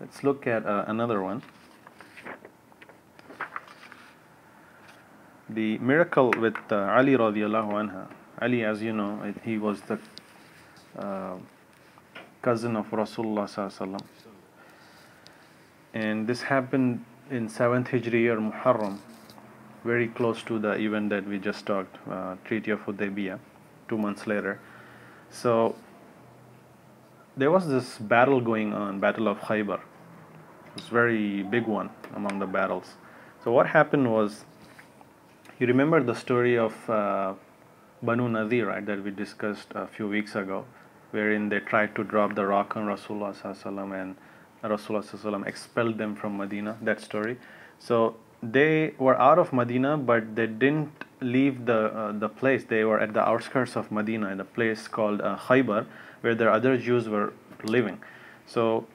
Let's look at another one. The miracle with Ali radiallahu anha. Ali, as you know, he was the uh, cousin of Rasulullah sallallahu alaihi wasallam, and this happened in 7th Hijri year Muharram, very close to the event that we just talked, Treaty of Hudaybiyah, 2 months later. So there was this battle going on, Battle of Khaybar. It was a very big one among the battles. So what happened was, you remember the story of Banu Nadir, right, that we discussed a few weeks ago, wherein they tried to drop the rock on Rasulullah sallallahu alaihi wasallam and Rasulullah sallallahu alaihi wasallam expelled them from Medina, that story. So they were out of Medina, but they didn't leave the place. They were at the outskirts of Medina, in a place called Khaybar, where their other Jews were living. So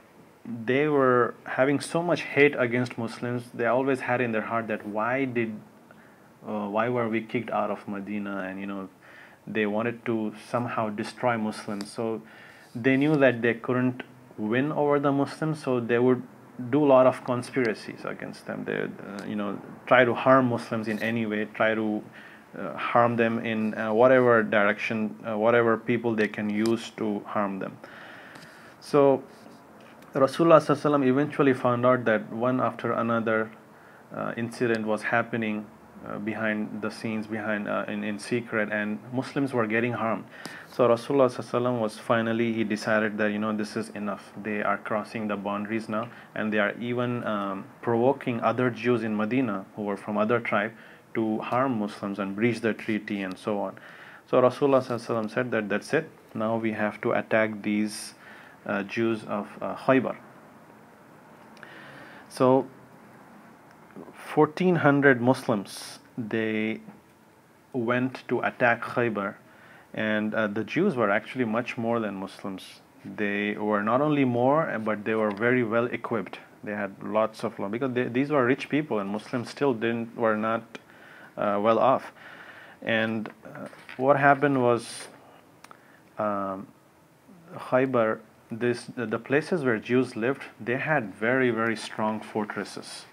they were having so much hate against Muslims. They always had in their heart that why were we kicked out of Medina, and they wanted to somehow destroy Muslims. So they knew that they couldn't win over the Muslims, so they would do a lot of conspiracies against them. They try to harm Muslims in any way, try to harm them in whatever direction, whatever people they can use to harm them. So Rasulullah sallallahu alaihi wasallam eventually found out that one after another incident was happening behind the scenes, in secret, and Muslims were getting harmed. So Rasulullah sallallahu alaihi wasallam was finally, he decided that this is enough. They are crossing the boundaries now, and they are even provoking other Jews in Medina who were from other tribe to harm Muslims and breach the treaty and so on. So Rasulullah sallallahu alaihi wasallam said that that's it. Now we have to attack these Jews of Khaybar. So 1400 Muslims, they went to attack Khaybar, and the Jews were actually much more than Muslims. They were not only more, but they were very well equipped. They had lots of because these were rich people, and Muslims still were not well off. And what happened was, Khaybar, the places where Jews lived, they had very, very strong fortresses.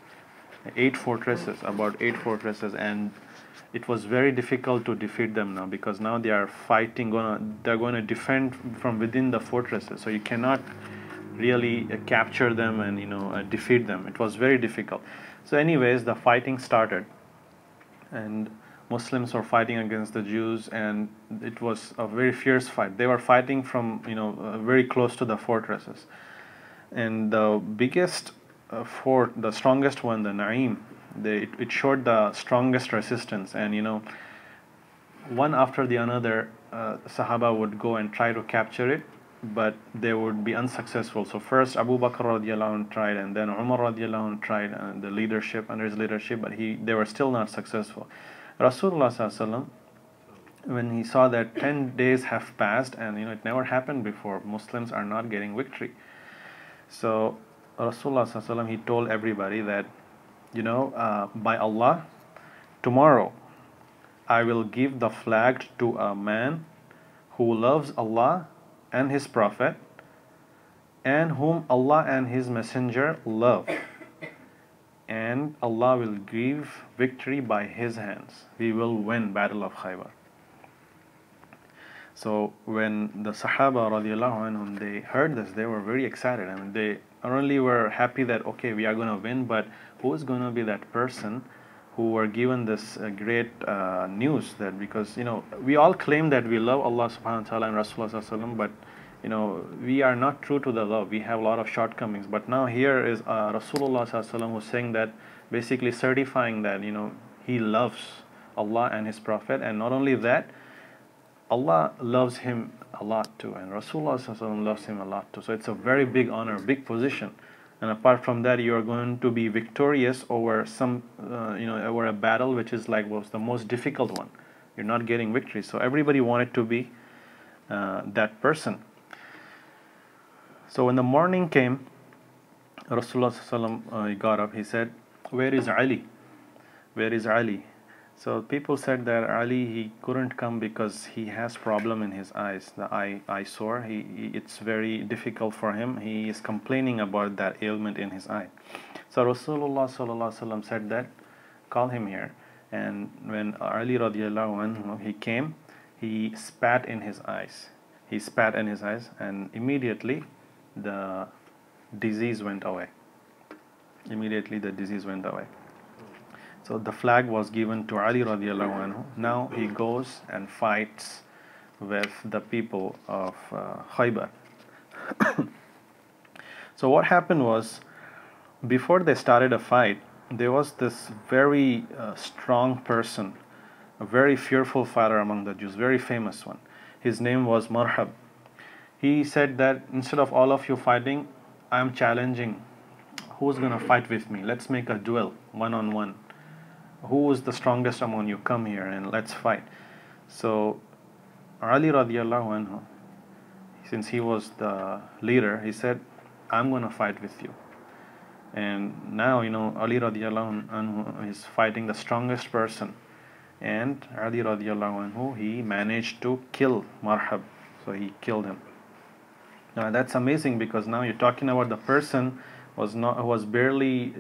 About 8 fortresses, and it was very difficult to defeat them now, because now they are fighting, they're going to defend from within the fortresses, so you cannot really capture them and defeat them. It was very difficult. So anyways, the fighting started, and Muslims were fighting against the Jews, and it was a very fierce fight. They were fighting from very close to the fortresses, and the biggest fort, the strongest one, the Naim, it showed the strongest resistance, and one after the another, Sahaba would go and try to capture it, but they would be unsuccessful. So first Abu Bakr radiallahu anhu tried, and then Umar radiallahu anhu tried under his leadership, but they were still not successful. Rasulullah sallallahu alaihi wasallam, when he saw that 10 days have passed and it never happened before, Muslims are not getting victory, so Rasulullah sallallahu alaihi wasallam, he told everybody that by Allah, tomorrow I will give the flag to a man who loves Allah and His Prophet, and whom Allah and His Messenger love, and Allah will give victory by his hands. We will win Battle of Khaybar. So when the Sahaba radiallahu anhum, they heard this, they were very excited. I mean, they not only were happy that okay, we are going to win, but who is going to be that person who were given this great news, that because we all claim that we love Allah subhanahu wa ta'ala and Rasulullah sallallahu alaihi wasallam, but we are not true to the love. We have a lot of shortcomings. But now here is Rasulullah sallallahu alaihi wasallam who's saying that, basically certifying that he loves Allah and His Prophet, and not only that, Allah loves him a lot too, and Rasulullah sallallahu alaihi wasallam loves him a lot too. So it's a very big honor, big position. And apart from that, you are going to be victorious over over a battle which was the most difficult one. You're not getting victory. So everybody wanted to be that person. So when the morning came, Rasulullah sallallahu alaihi wasallam got up. He said, "Where is Ali? Where is Ali?" So people said that Ali, he couldn't come because he has problem in his eyes, the eye sore. It's very difficult for him. He is complaining about that ailment in his eye. So Rasulullah Sallallahu Alaihi Wasallam said that, call him here. And when Ali radiallahu anhu, he came, he spat in his eyes. He spat in his eyes, and immediately the disease went away. Immediately the disease went away. So the flag was given to Ali radiallahu anhu. Now he goes and fights with the people of Khaybar. So what happened was, before they started a fight, there was this very strong person, a very fearful fighter among the Jews, very famous one. His name was Marhab. He said that instead of all of you fighting, I'm challenging. Who's going to fight with me? Let's make a duel, one-on-one. Who is the strongest among you? Come here and let's fight. So Ali radiallahu anhu, since he was the leader, he said, I'm going to fight with you. And now, Ali radiallahu anhu is fighting the strongest person. And Ali radiallahu anhu, he managed to kill Marhab. So he killed him. Now that's amazing, because now you're talking about the person was barely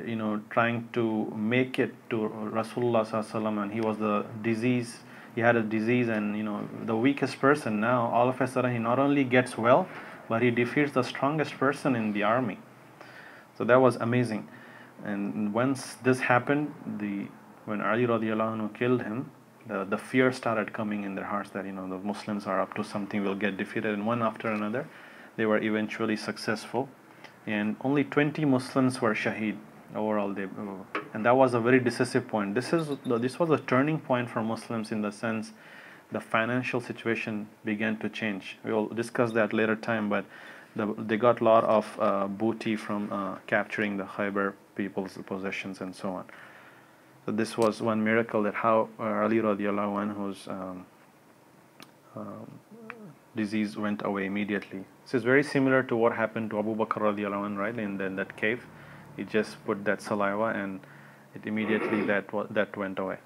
trying to make it to Rasulullah Sallallahu Alaihi Wasallam, and he was he had a disease, and the weakest person. Now all of a sudden he not only gets well, but he defeats the strongest person in the army. So that was amazing. And once this happened, when Ali radiallahu anhu killed him, the fear started coming in their hearts that the Muslims are up to something, will get defeated, and one after another they were eventually successful. And only 20 Muslims were shaheed overall. And that was a very decisive point. This was a turning point for Muslims, in the sense the financial situation began to change. We will discuss that later time, but they got a lot of booty from capturing the Khaybar people's possessions and so on. So this was one miracle, that how Ali radiallahu anhu's disease went away immediately. This is very similar to what happened to Abu Bakr radiallahu anhu, right? In that cave, he just put that saliva, and it immediately that went away.